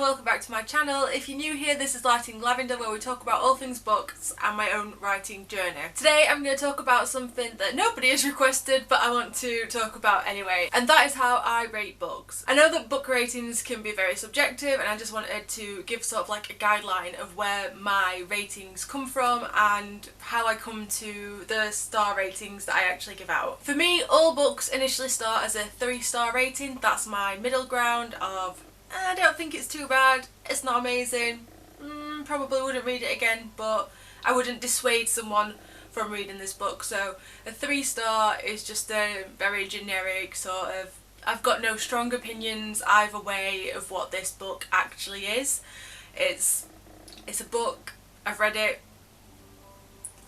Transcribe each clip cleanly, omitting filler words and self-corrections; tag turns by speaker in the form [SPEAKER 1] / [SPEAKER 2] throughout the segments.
[SPEAKER 1] welcome back to my channel. If you're new here, this is Lighting Lavender, where we talk about all things books and my own writing journey. Today I'm going to talk about something that nobody has requested, but I want to talk about anyway, and that is how I rate books. I know that book ratings can be very subjective, and I just wanted to give sort of like a guideline of where my ratings come from and how I come to the star ratings that I actually give out. For me, all books initially start as a 3-star rating. That's my middle ground of I don't think it's too bad, it's not amazing, probably wouldn't read it again, but I wouldn't dissuade someone from reading this book. So a 3-star is just a very generic sort of, I've got no strong opinions either way of what this book actually is. It's a book, I've read it,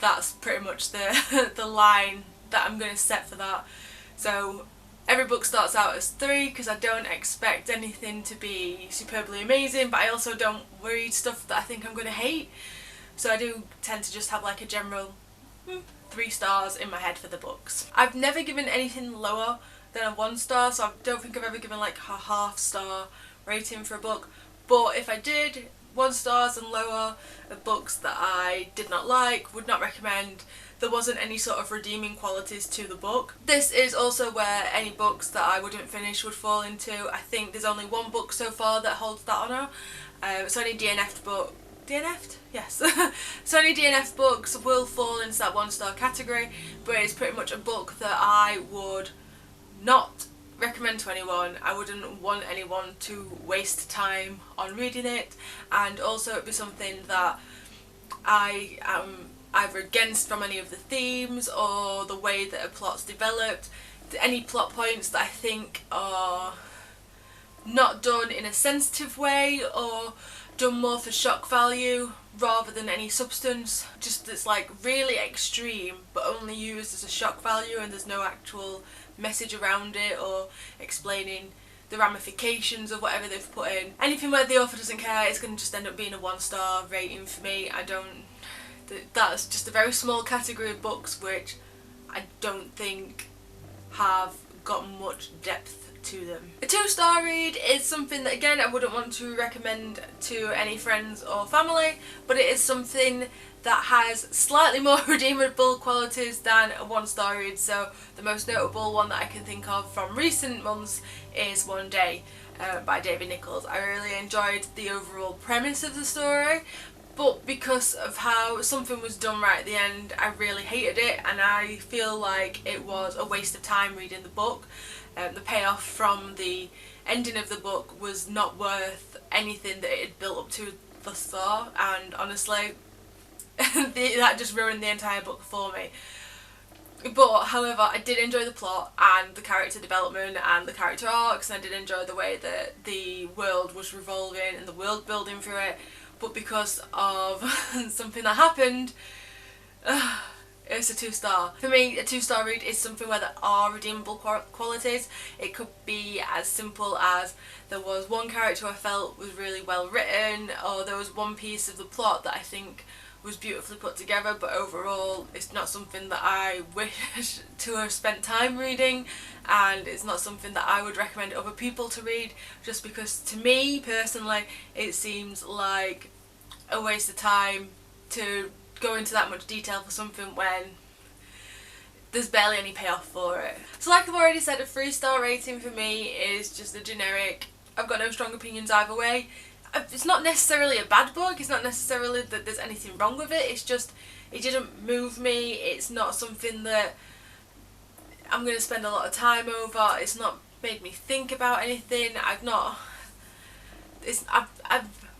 [SPEAKER 1] that's pretty much the line that I'm going to set for that. So every book starts out as 3 because I don't expect anything to be superbly amazing, but I also don't read stuff that I think I'm going to hate. So I do tend to just have like a general 3 stars in my head for the books. I've never given anything lower than a 1 star, so I don't think I've ever given like a half-star rating for a book. But if I did, 1 stars and lower of books that I did not like, would not recommend, there wasn't any sort of redeeming qualities to the book. This is also where any books that I wouldn't finish would fall into. I think there's only 1 book so far that holds that honour. So any DNF'd book, DNF'd? Yes. So any DNF books will fall into that 1-star category, but it's pretty much a book that I would not recommend to anyone. I wouldn't want anyone to waste time on reading it, and also it'd be something that I am either against from any of the themes or the way that a plot's developed. Any plot points that I think are not done in a sensitive way or done more for shock value rather than any substance, just it's like really extreme but only used as a shock value and there's no actual message around it or explaining the ramifications of whatever they've put in. Anything where the author doesn't care, it's going to just end up being a 1-star rating for me. That's just a very small category of books which I don't think have got much depth to them. A 2-star read is something that again I wouldn't want to recommend to any friends or family, but it is something that has slightly more redeemable qualities than a 1-star read. So the most notable one that I can think of from recent months is One Day by David Nichols. I really enjoyed the overall premise of the story, but because of how something was done right at the end, I really hated it, and I feel like it was a waste of time reading the book. The payoff from the ending of the book was not worth anything that it had built up to thus far, and honestly that just ruined the entire book for me. But however, I did enjoy the plot and the character development and the character arcs, and I did enjoy the way that the world was revolving and the world building through it. But because of something that happened, it's a 2-star. For me, a 2-star read is something where there are redeemable qualities. It could be as simple as there was one character I felt was really well written, or there was one piece of the plot that I think was beautifully put together, but overall it's not something that I wish to have spent time reading, and it's not something that I would recommend other people to read, just because to me personally it seems like a waste of time to go into that much detail for something when there's barely any payoff for it. So like I've already said, a 3-star rating for me is just a generic, I've got no strong opinions either way. It's not necessarily a bad book, it's not necessarily that there's anything wrong with it, it's just it didn't move me, it's not something that I'm going to spend a lot of time over, it's not made me think about anything, I've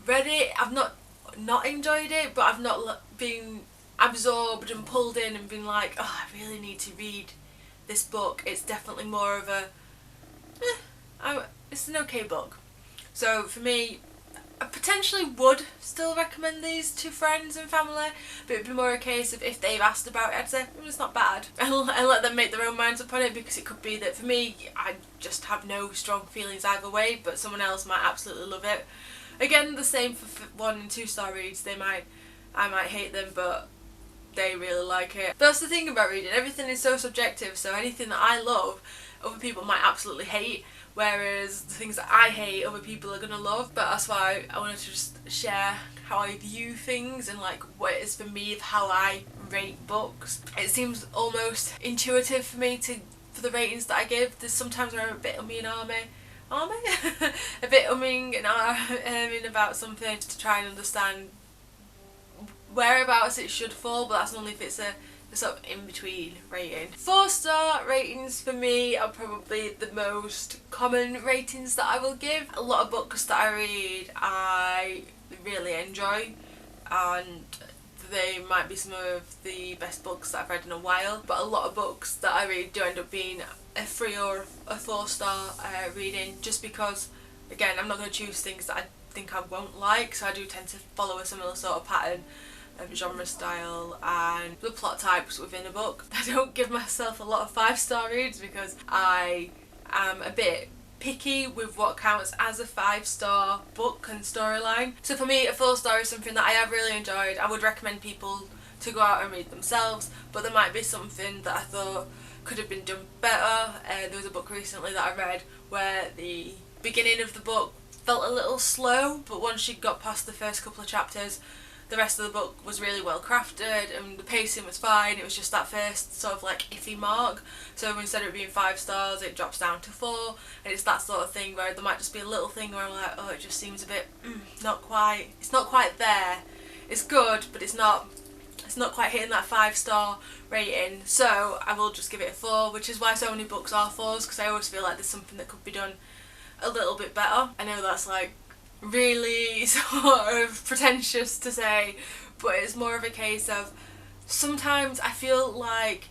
[SPEAKER 1] read it, I've not enjoyed it, but I've not been absorbed and pulled in and been like, oh, I really need to read this book. It's definitely more of a it's an okay book. So for me, I potentially would still recommend these to friends and family, but it'd be more a case of if they've asked about it, I'd say it's not bad, and let them make their own minds up on it, because it could be that for me I just have no strong feelings either way, but someone else might absolutely love it. Again, the same for 1 and 2-star reads. I might hate them, but they really like it. But that's the thing about reading, everything is so subjective, so anything that I love other people might absolutely hate, whereas the things that I hate other people are gonna love. But that's why I wanted to just share how I view things and like what it is for me of how I rate books. It seems almost intuitive for me for the ratings that I give. There's sometimes where I'm a bit umming and a bit umming and ahhing about something to try and understand whereabouts it should fall, but that's only if it's a sort of in-between rating. 4-star ratings for me are probably the most common ratings that I will give. A lot of books that I read I really enjoy, and they might be some of the best books that I've read in a while, but a lot of books that I read do end up being a 3 or a 4-star reading, just because, again, I'm not going to choose things that I think I won't like, so I do tend to follow a similar sort of pattern of genre style and the plot types within a book. I don't give myself a lot of 5-star reads because I am a bit picky with what counts as a 5-star book and storyline. So for me, a 4-star is something that I have really enjoyed. I would recommend people to go out and read themselves, but there might be something that I thought could have been done better. There was a book recently that I read where the beginning of the book felt a little slow, but once you got past the first couple of chapters, the rest of the book was really well crafted and the pacing was fine. It was just that first sort of like iffy mark. So instead of it being 5 stars, it drops down to 4, and it's that sort of thing where there might just be a little thing where I'm like, oh, it just seems a bit it's not quite there. It's good, but it's not quite hitting that 5-star rating. So I will just give it a 4, which is why so many books are 4s, because I always feel like there's something that could be done a little bit better. I know that's like really sort of pretentious to say, but it's more of a case of sometimes I feel like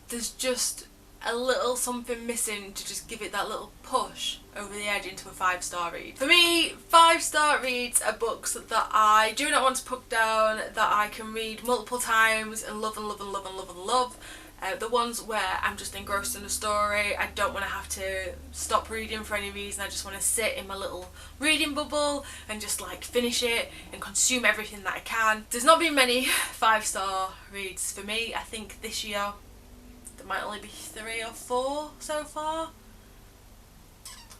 [SPEAKER 1] there's just a little something missing to just give it that little push over the edge into a 5-star read. For me, 5-star reads are books that I do not want to put down, that I can read multiple times and love and love and love and love and love. The ones where I'm just engrossed in the story, I don't want to have to stop reading for any reason, I just want to sit in my little reading bubble and just like finish it and consume everything that I can. There's not been many 5-star reads for me. I think this year there might only be 3 or 4 so far.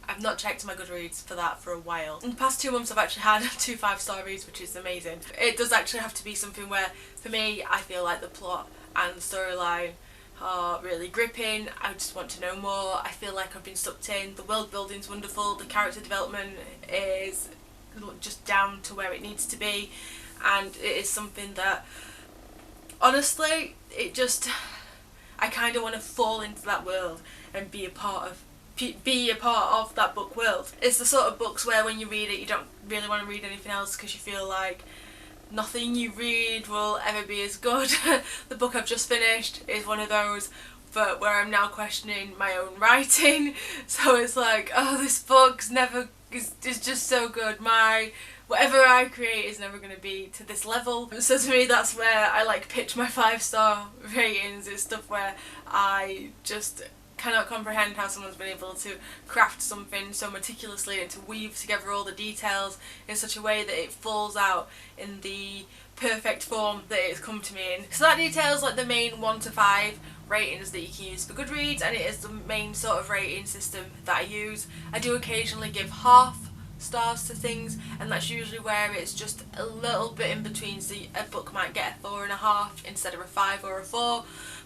[SPEAKER 1] I've not checked my Goodreads for that for a while. In the past 2 months I've actually had 2 5-star reads, which is amazing. It does actually have to be something where, for me, I feel like the plot and the storyline are really gripping. I just want to know more. I feel like I've been sucked in. The world building's wonderful. The character development is just down to where it needs to be, and it is something that honestly, I kind of want to fall into that world and be a part of that book world. It's the sort of books where when you read it you don't really want to read anything else because you feel like nothing you read will ever be as good. The book I've just finished is one of those, but where I'm now questioning my own writing. So it's like, oh, this book's is just so good. Whatever I create is never going to be to this level. So to me, that's where I like pitch my 5-star ratings. It's stuff where I just cannot comprehend how someone's been able to craft something so meticulously and to weave together all the details in such a way that it falls out in the perfect form that it's come to me in. So that details like the main 1 to 5 ratings that you can use for Goodreads, and it is the main sort of rating system that I use. I do occasionally give half stars to things, and that's usually where it's just a little bit in between, so a book might get a 4.5 instead of a 5 or a 4,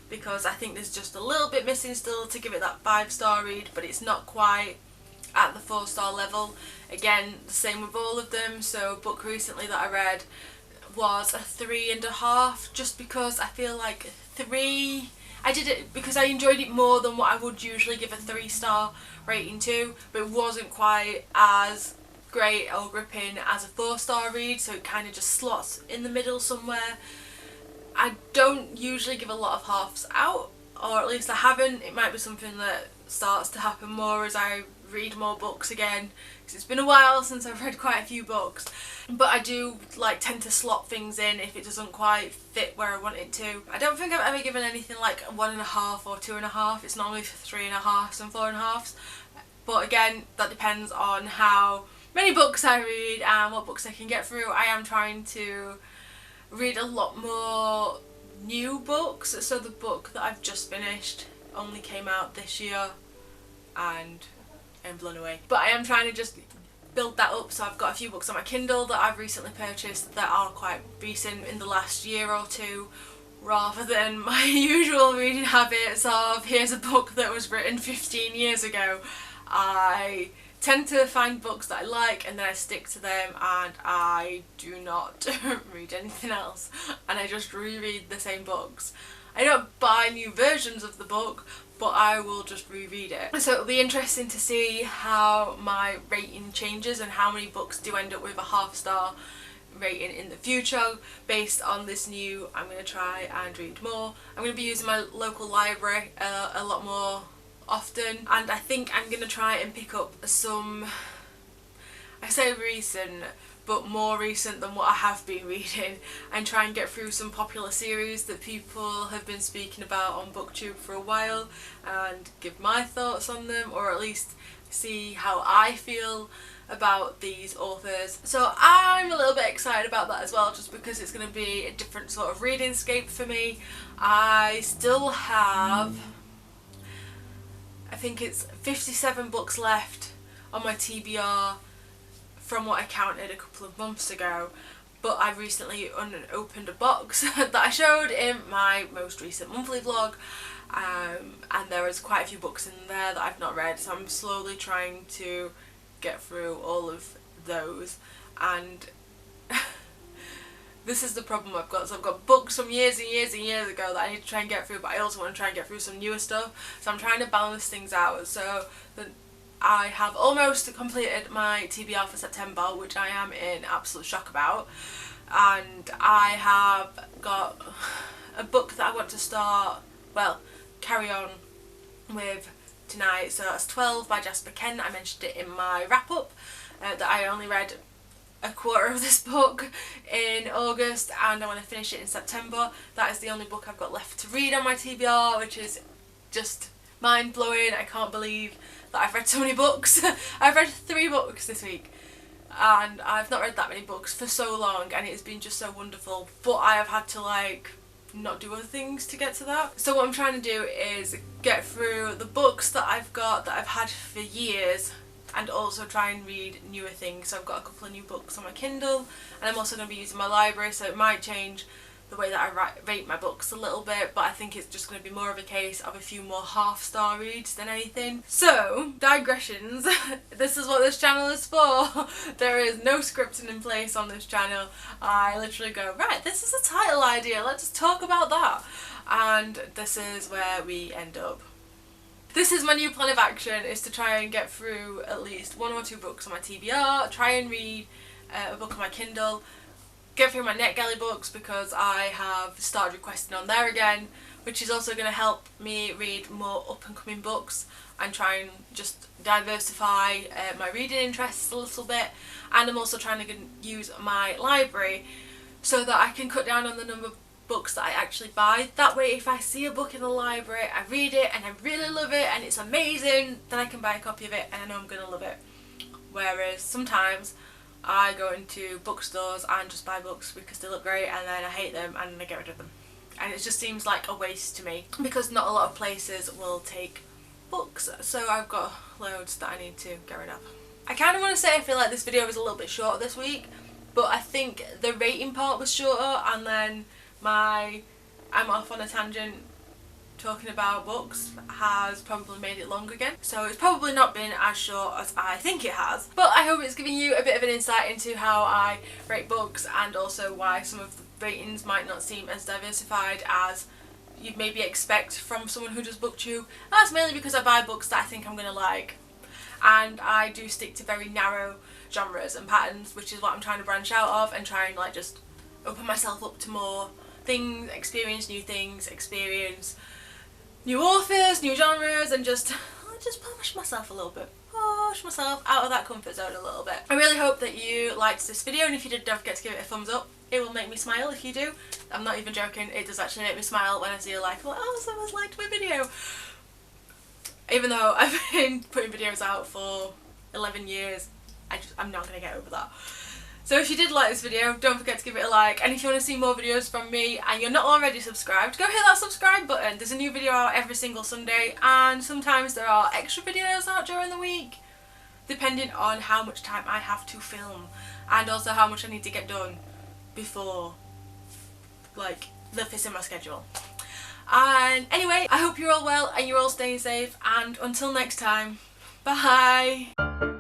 [SPEAKER 1] because I think there's just a little bit missing still to give it that 5-star read, but it's not quite at the 4-star level. Again, the same with all of them. So a book recently that I read was a 3.5, just because I feel like 3, I did it because I enjoyed it more than what I would usually give a 3-star rating to, but it wasn't quite as great or gripping as a 4-star read, so it kind of just slots in the middle somewhere. I don't usually give a lot of halves out, or at least I haven't. It might be something that starts to happen more as I read more books again, because it's been a while since I've read quite a few books, but I do like tend to slot things in if it doesn't quite fit where I want it to. I don't think I've ever given anything like a 1.5 or 2.5. It's normally 3.5s and 4.5s, but again, that depends on how many books I read and what books I can get through. I am trying to read a lot more new books, so the book that I've just finished only came out this year, and I am blown away. But I am trying to just build that up, so I've got a few books on my Kindle that I've recently purchased that are quite recent, in the last year or two, rather than my usual reading habits of here's a book that was written 15 years ago. I tend to find books that I like and then I stick to them, and I do not read anything else, and I just reread the same books. I don't buy new versions of the book, but I will just reread it. So it'll be interesting to see how my rating changes and how many books do end up with a half-star rating in the future based on this new I'm going to try and read more. I'm going to be using my local library a lot more often, and I think I'm going to try and pick up some, I say recent, but more recent than what I have been reading, and try and get through some popular series that people have been speaking about on BookTube for a while and give my thoughts on them, or at least see how I feel about these authors. So I'm a little bit excited about that as well, just because it's going to be a different sort of reading scape for me. I still have, I think it's 57 books left on my TBR from what I counted a couple of months ago, but I recently opened a box that I showed in my most recent monthly vlog, and there is quite a few books in there that I've not read, so I'm slowly trying to get through all of those. And this is the problem I've got. So I've got books from years and years and years ago that I need to try and get through, but I also want to try and get through some newer stuff, so I'm trying to balance things out so that I have almost completed my TBR for September, which I am in absolute shock about, and I have got a book that I want to start, well, carry on with tonight. So that's 12 by Jasper Kent. I mentioned it in my wrap up that I only read a quarter of this book in August, and I want to finish it in September. That is the only book I've got left to read on my TBR, which is just mind blowing. I can't believe that I've read so many books. I've read 3 books this week, and I've not read that many books for so long, and it's been just so wonderful, but I have had to like not do other things to get to that. So what I'm trying to do is get through the books that I've got that I've had for years, and also try and read newer things. So I've got a couple of new books on my Kindle, and I'm also going to be using my library, so it might change the way that I rate my books a little bit, but I think it's just going to be more of a case of a few more half-star reads than anything. So, digressions. This is what this channel is for. There is no scripting in place on this channel. I literally go, right, this is a title idea, let's just talk about that. And this is where we end up. This is my new plan of action, is to try and get through at least 1 or 2 books on my TBR, try and read a book on my Kindle, get through my NetGalley books because I have started requesting on there again, which is also going to help me read more up and coming books and try and just diversify my reading interests a little bit. And I'm also trying to use my library so that I can cut down on the number of books that I actually buy. That way, if I see a book in the library, I read it and I really love it and it's amazing, then I can buy a copy of it and I know I'm going to love it. Whereas sometimes I go into bookstores and just buy books because they look great, and then I hate them and I get rid of them. And it just seems like a waste to me because not a lot of places will take books, so I've got loads that I need to get rid of. I kind of want to say I feel like this video was a little bit shorter this week, but I think the rating part was shorter, and then I'm off on a tangent talking about books has probably made it long again, so it's probably not been as short as I think it has, but I hope it's giving you a bit of an insight into how I rate books, and also why some of the ratings might not seem as diversified as you'd maybe expect from someone who does BookTube. That's mainly because I buy books that I think I'm going to like, and I do stick to very narrow genres and patterns, which is what I'm trying to branch out of and try and like just open myself up to more things, experience new things, experience new authors, new genres, and just push myself a little bit. Push myself out of that comfort zone a little bit. I really hope that you liked this video, and if you did, don't forget to give it a thumbs up. It will make me smile if you do. I'm not even joking, it does actually make me smile when I see a like, oh, someone's liked my video. Even though I've been putting videos out for 11 years, I'm not going to get over that. So if you did like this video, don't forget to give it a like, and if you want to see more videos from me and you're not already subscribed, go hit that subscribe button. There's a new video out every single Sunday, and sometimes there are extra videos out during the week, depending on how much time I have to film and also how much I need to get done before like that fits in my schedule. And anyway, I hope you're all well and you're all staying safe, and until next time, bye!